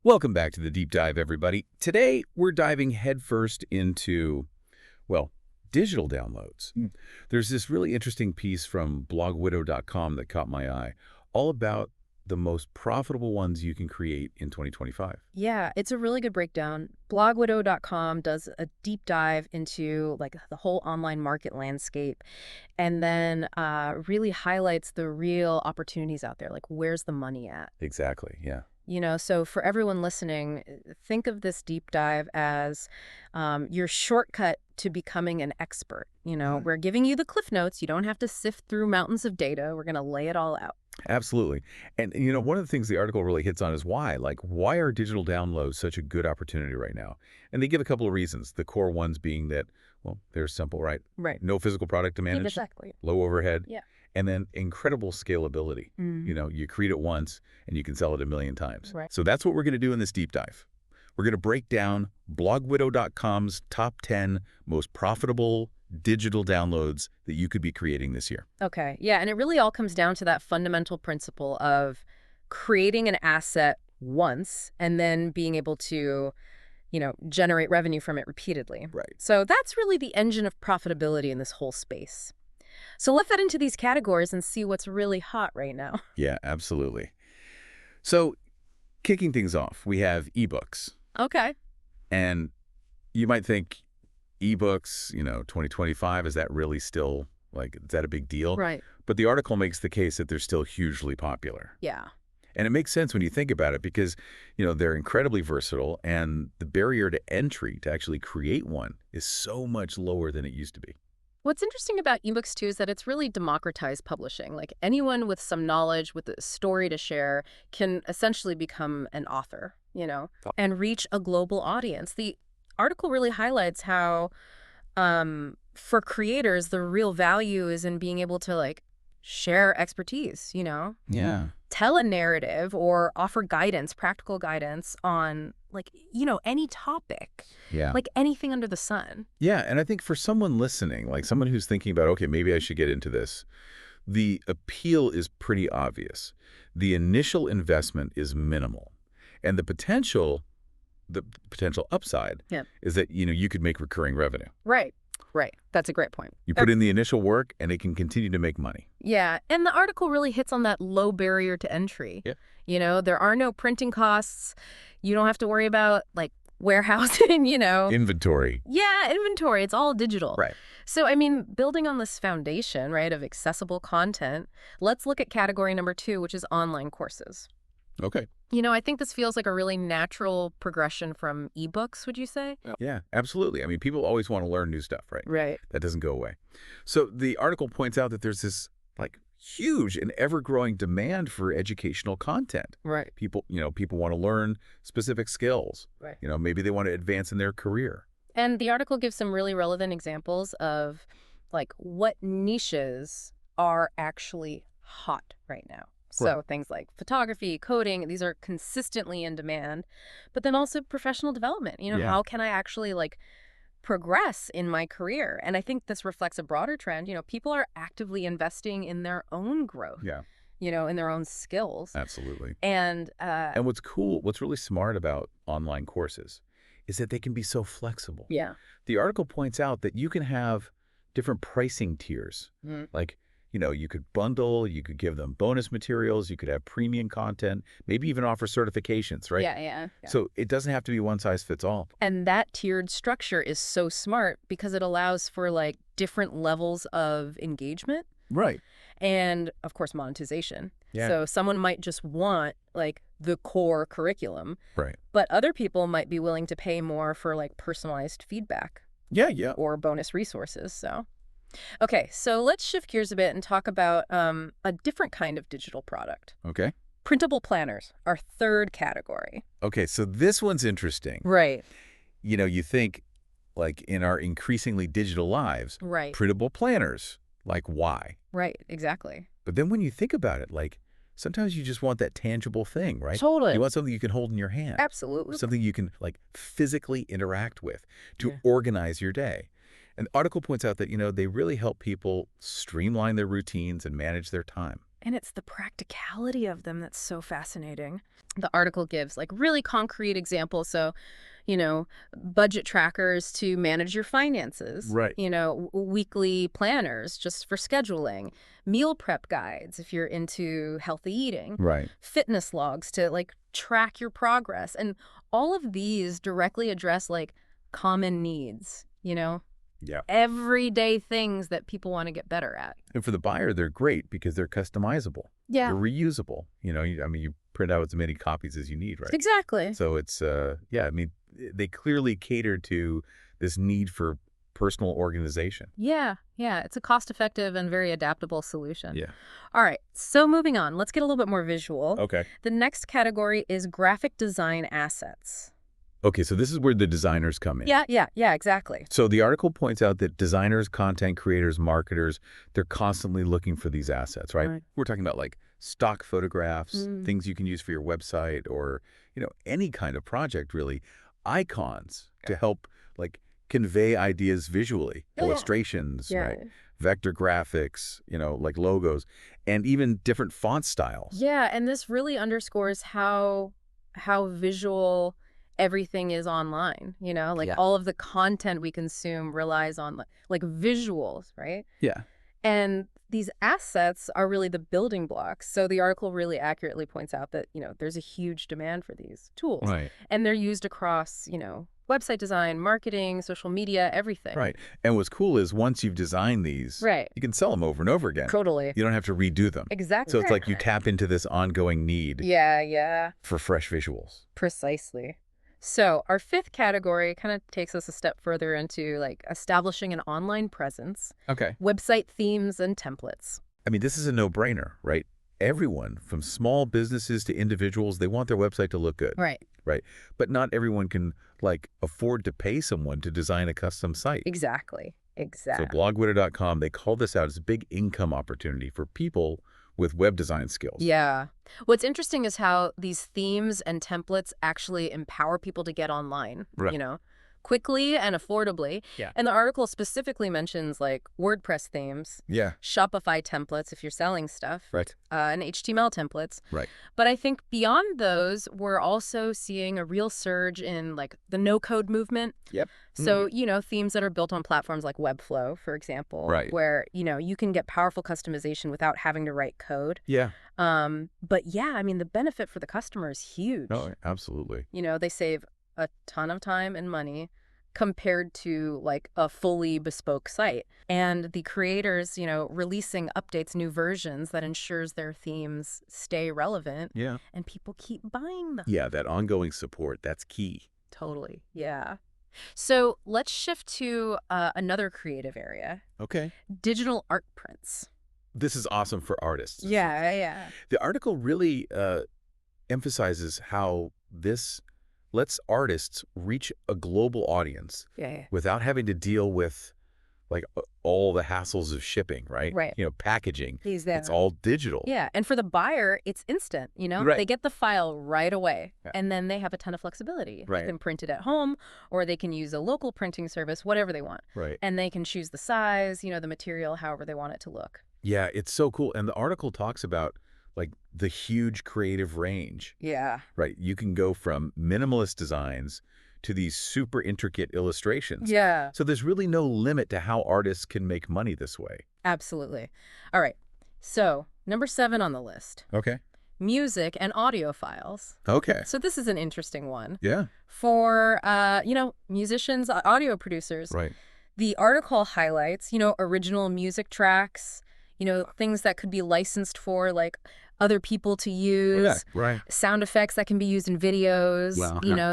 Welcome back to the Deep Dive, everybody. Today, we're diving headfirst into, well, digital downloads. There's this really interesting piece from blogwidow.com that caught my eye, all about the most profitable ones you can create in 2025. Yeah, it's a really good breakdown. Blogwidow.com does a deep dive into like the whole online market landscape and then really highlights the real opportunities out there. Like, where's the money at? Exactly, yeah. So for everyone listening, think of this deep dive as your shortcut to becoming an expert. We're giving you the cliff notes. You don't have to sift through mountains of data. We're going to lay it all out. Absolutely. And, one of the things the article really hits on is why. Like, why are digital downloads such a good opportunity right now? And they give a couple of reasons. The core ones being that, well, they're simple, right? Right. No physical product to manage. Exactly. Low overhead. Yeah. And then incredible scalability. You create it once and you can sell it a million times. Right. So that's what we're going to do in this deep dive. We're going to break down blogwidow.com's top 10 most profitable digital downloads that you could be creating this year. Okay. Yeah. And it really all comes down to that fundamental principle of creating an asset once and then being able to, generate revenue from it repeatedly. Right. So that's really the engine of profitability in this whole space. So let's get into these categories and see what's really hot right now. Yeah, absolutely. So kicking things off, we have ebooks. Okay. And you might think ebooks, 2025, is that really still, is that a big deal? Right. But the article makes the case that they're still hugely popular. Yeah. And it makes sense when you think about it because, they're incredibly versatile and the barrier to entry to actually create one is so much lower than it used to be. What's interesting about ebooks, too, is that it's really democratized publishing. Like, anyone with some knowledge, with a story to share, can essentially become an author, and reach a global audience. The article really highlights how, for creators, the real value is in being able to, share expertise, Yeah. tell a narrative or offer guidance, practical guidance on, any topic. Yeah. Like anything under the sun. Yeah, and I think for someone listening, like someone who's thinking about, okay, maybe I should get into this, the appeal is pretty obvious. The initial investment is minimal. And the potential upside is that, you could make recurring revenue. Right. Right. That's a great point. You put in the initial work and it can continue to make money. Yeah. And the article really hits on that low barrier to entry. Yeah. There are no printing costs. You don't have to worry about warehousing, Inventory. Yeah, inventory. It's all digital. Right. So, building on this foundation, right, of accessible content, let's look at category number 2, which is online courses. Okay. I think this feels like a really natural progression from ebooks, would you say? Yeah, absolutely. People always want to learn new stuff, right? Right. That doesn't go away. So the article points out that there's this huge and ever-growing demand for educational content. Right. People want to learn specific skills. Right. Maybe they want to advance in their career. And the article gives some really relevant examples of what niches are actually hot right now. So Right. things like photography, coding, these are consistently in demand. But then also professional development. Yeah. How can I actually progress in my career? And I think this reflects a broader trend. People are actively investing in their own growth. Yeah, In their own skills. absolutely. And And what's really smart about online courses is that they can be so flexible. yeah. The article points out that you can have different pricing tiers. Mhm. You could bundle, you could give them bonus materials, you could have premium content, maybe even offer certifications, right? Yeah. So it doesn't have to be one size fits all. And that tiered structure is so smart because it allows for different levels of engagement Right. and, of course, monetization. Yeah. So someone might just want the core curriculum, Right. but other people might be willing to pay more for personalized feedback Yeah. or bonus resources. So, okay, so let's shift gears a bit and talk about a different kind of digital product. Okay. Printable planners, our third category. Okay, so this one's interesting. Right. You think, in our increasingly digital lives, Right. printable planners, why? Right. Exactly. But then when you think about it, sometimes you just want that tangible thing, right? Totally. You want something you can hold in your hand. Absolutely. Something you can, physically interact with to Yeah. organize your day. And the article points out that, they really help people streamline their routines and manage their time. And it's the practicality of them that's so fascinating. The article gives like really concrete examples. So, budget trackers to manage your finances. Right. Weekly planners just for scheduling, meal prep guides if you're into healthy eating, Right. fitness logs to like track your progress. And all of these directly address like common needs, Yeah. everyday things that people want to get better at. And for the buyer, they're great because they're customizable. Yeah. They're reusable. You print out as many copies as you need, right? Exactly. So it's, they clearly cater to this need for personal organization. Yeah. It's a cost-effective and very adaptable solution. Yeah. All right. So moving on, let's get a little bit more visual. Okay. The next category is graphic design assets. Okay, so this is where the designers come in. Yeah, exactly. So the article points out that designers, content creators, marketers, they're constantly looking for these assets, right? We're talking about like stock photographs, things you can use for your website or, any kind of project really. Icons to help like convey ideas visually, illustrations, right? Vector graphics, like logos, and even different font styles. Yeah, and this really underscores how visual everything is online, all of the content we consume relies on like visuals, right? Yeah. And these assets are really the building blocks. So the article really accurately points out that, there's a huge demand for these tools. Right. And they're used across, website design, marketing, social media, everything. Right. And what's cool is once you've designed these, you can sell them over and over again. Totally. You don't have to redo them. Exactly. So it's like you tap into this ongoing need for fresh visuals. Precisely. So our fifth category kind of takes us a step further into like establishing an online presence, website themes and templates. I mean, this is a no-brainer, right? Everyone from small businesses to individuals, they want their website to look good. Right. But not everyone can like afford to pay someone to design a custom site. Exactly. So blogwidow.com, they call this out as a big income opportunity for people with web design skills. Yeah. What's interesting is how these themes and templates actually empower people to get online, quickly and affordably. Yeah. And the article specifically mentions like WordPress themes, Shopify templates if you're selling stuff, and HTML templates. Right. But I think beyond those, we're also seeing a real surge in like the no-code movement. Yep. So, themes that are built on platforms like Webflow, for example, where, you can get powerful customization without having to write code. Yeah. But yeah, I mean, the benefit for the customer is huge. Oh, absolutely. They save a ton of time and money compared to like a fully bespoke site. And the creators, releasing updates, new versions that ensures their themes stay relevant. Yeah. And people keep buying them. Yeah, that ongoing support, that's key. Totally. Yeah. So let's shift to another creative area. Okay. Digital art prints. This is awesome for artists. Yeah. The article really emphasizes how this lets artists reach a global audience without having to deal with like all the hassles of shipping, right? Packaging. It's all digital. Yeah, and for the buyer, it's instant, They get the file right away, and then they have a ton of flexibility. They can print it at home, or they can use a local printing service, whatever they want. Right. And they can choose the size, the material, however they want it to look. Yeah, it's so cool. And the article talks about like the huge creative range. Yeah. Right. You can go from minimalist designs to these super intricate illustrations. Yeah. So there's really no limit to how artists can make money this way. Absolutely. All right. So number 7 on the list. Okay. Music and audio files. Okay. So this is an interesting one. Yeah. For, musicians, audio producers. Right. The article highlights, original music tracks, things that could be licensed for like other people to use, sound effects that can be used in videos,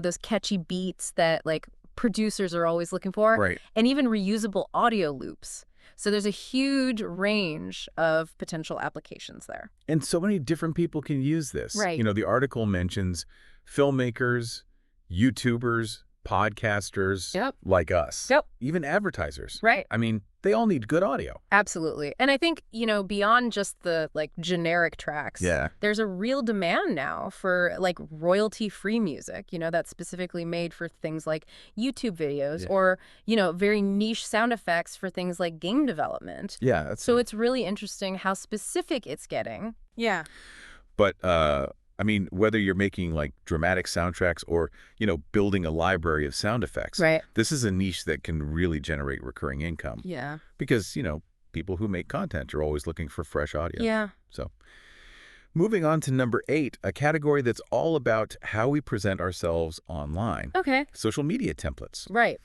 those catchy beats that like producers are always looking for, and even reusable audio loops. So there's a huge range of potential applications there. And so many different people can use this. Right. The article mentions filmmakers, YouTubers, podcasters like us, even advertisers. Right. I mean, they all need good audio. Absolutely. And I think, beyond just the generic tracks, Yeah. there's a real demand now for royalty-free music, that's specifically made for things like YouTube videos or, very niche sound effects for things like game development. Yeah. So it's really interesting how specific it's getting. Yeah. But, I mean, whether you're making dramatic soundtracks or, building a library of sound effects, right. This is a niche that can really generate recurring income. Yeah. Because, people who make content are always looking for fresh audio. Yeah. So moving on to number 8, a category that's all about how we present ourselves online. Okay. Social media templates. Right.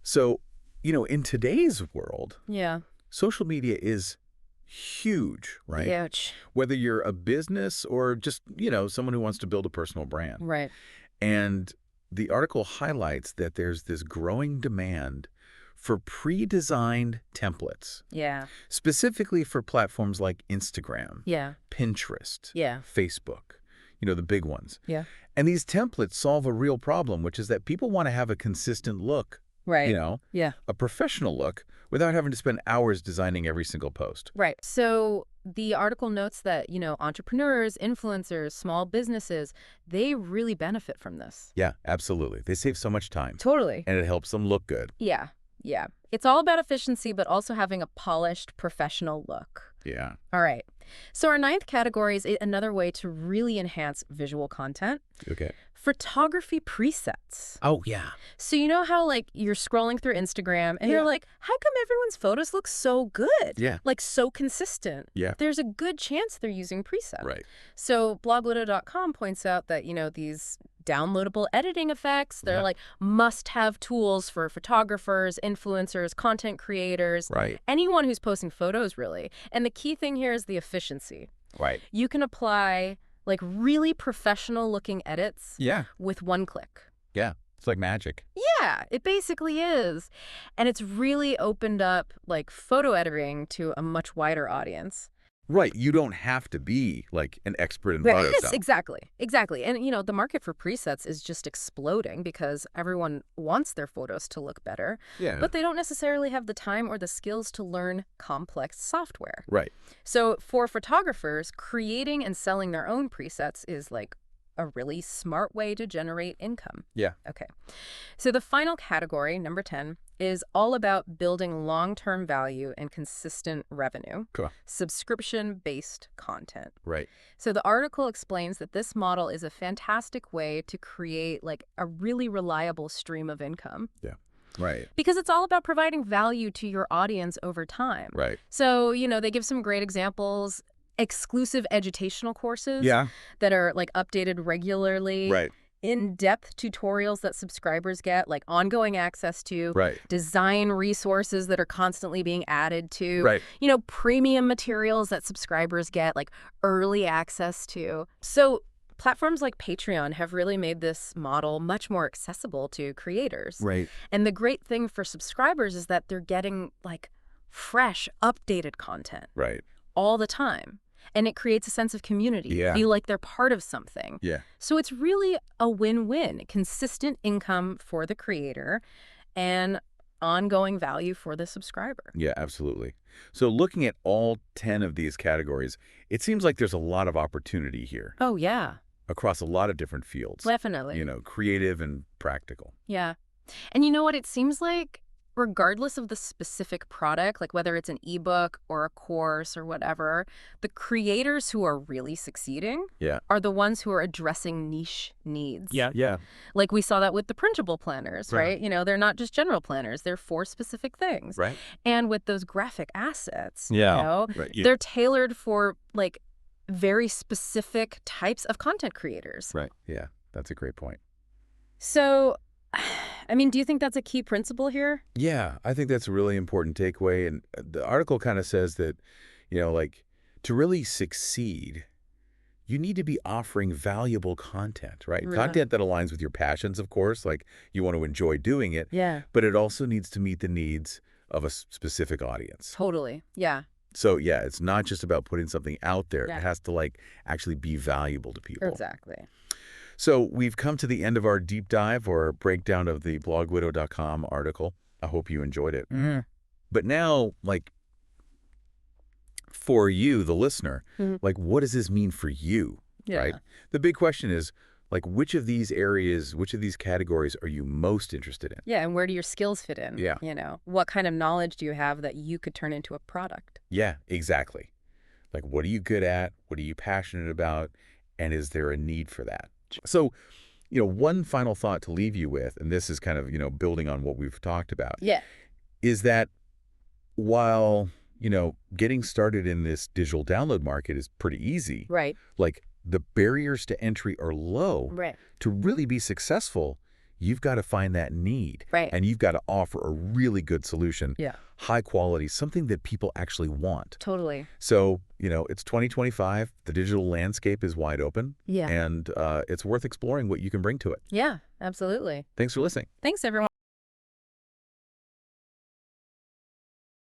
So, in today's world, yeah, social media is huge, right? Huge. Whether you're a business or just, someone who wants to build a personal brand. Right. And the article highlights that there's this growing demand for pre-designed templates. Yeah. Specifically for platforms like Instagram, Yeah. Pinterest, Yeah. Facebook, the big ones. Yeah. And these templates solve a real problem, which is that people want to have a consistent look. Right. Yeah. A professional look without having to spend hours designing every single post. Right. So the article notes that, entrepreneurs, influencers, small businesses, they really benefit from this. Yeah, absolutely. They save so much time. Totally. And it helps them look good. Yeah. Yeah. It's all about efficiency, but also having a polished, professional look. Yeah. All right. So our 9th category is another way to really enhance visual content. Okay. Photography presets. Oh, yeah. So you know how you're scrolling through Instagram and you're like, how come everyone's photos look so good? Yeah. So consistent. Yeah. There's a good chance they're using presets. Right. So blogwidow.com points out that, these downloadable editing effects, they're must-have tools for photographers, influencers, content creators, Right. anyone who's posting photos, really. And the key thing here is the efficiency. Right. You can apply really professional-looking edits with one click. Yeah. It's like magic. Yeah, it basically is. And it's really opened up photo editing to a much wider audience. Right. You don't have to be an expert in Yes, Photoshop. exactly. Exactly. And, the market for presets is just exploding because everyone wants their photos to look better. Yeah. But they don't necessarily have the time or the skills to learn complex software. Right. So for photographers, creating and selling their own presets is a really smart way to generate income. Yeah. Okay. So the final category, number 10, is all about building long-term value and consistent revenue. Cool. Subscription-based content. Right. So the article explains that this model is a fantastic way to create a really reliable stream of income. Yeah. Right. Because it's all about providing value to your audience over time. Right. So, they give some great examples. Exclusive educational courses that are updated regularly. Right. In-depth tutorials that subscribers get, ongoing access to. Right. Design resources that are constantly being added to. Right. Premium materials that subscribers get, early access to. So platforms like Patreon have really made this model much more accessible to creators. Right. And the great thing for subscribers is that they're getting fresh, updated content. Right. All the time. And it creates a sense of community. Yeah. Feel like they're part of something. Yeah. So it's really a win-win. Consistent income for the creator and ongoing value for the subscriber. Yeah, absolutely. So looking at all 10 of these categories, it seems like there's a lot of opportunity here. Oh, yeah. Across a lot of different fields. Definitely. Creative and practical. Yeah. And you know what? It seems like regardless of the specific product, whether it's an ebook or a course or whatever, the creators who are really succeeding are the ones who are addressing niche needs. Yeah. Yeah. We saw that with the printable planners, right? They're not just general planners. They're for specific things. Right. And with those graphic assets, Right. they're tailored for very specific types of content creators. Right. Yeah. That's a great point. So, do you think that's a key principle here? Yeah, I think that's a really important takeaway. And the article kind of says that, to really succeed, you need to be offering valuable content, right? Right. Content that aligns with your passions, of course, you want to enjoy doing it. Yeah. But it also needs to meet the needs of a specific audience. Totally. Yeah. So, yeah, it's not just about putting something out there. Yeah. It has to, actually be valuable to people. Exactly. So we've come to the end of our deep dive or breakdown of the blogwidow.com article. I hope you enjoyed it. Mm-hmm. But now, like, for you, the listener, Mhm. like, what does this mean for you, Yeah. right? The big question is, like, which of these areas, which of these categories are you most interested in? Yeah, and where do your skills fit in? Yeah. What kind of knowledge do you have that you could turn into a product? Yeah, exactly. Like, what are you good at? What are you passionate about? And is there a need for that? So, one final thought to leave you with, and this is kind of, building on what we've talked about, Yeah. is that while, getting started in this digital download market is pretty easy, Right. like the barriers to entry are low. Right. To really be successful, you've got to find that need. Right. And you've got to offer a really good solution, Yeah. high quality, something that people actually want. Totally. So, it's 2025. The digital landscape is wide open. Yeah. And it's worth exploring what you can bring to it. Yeah, absolutely. Thanks for listening. Thanks, everyone.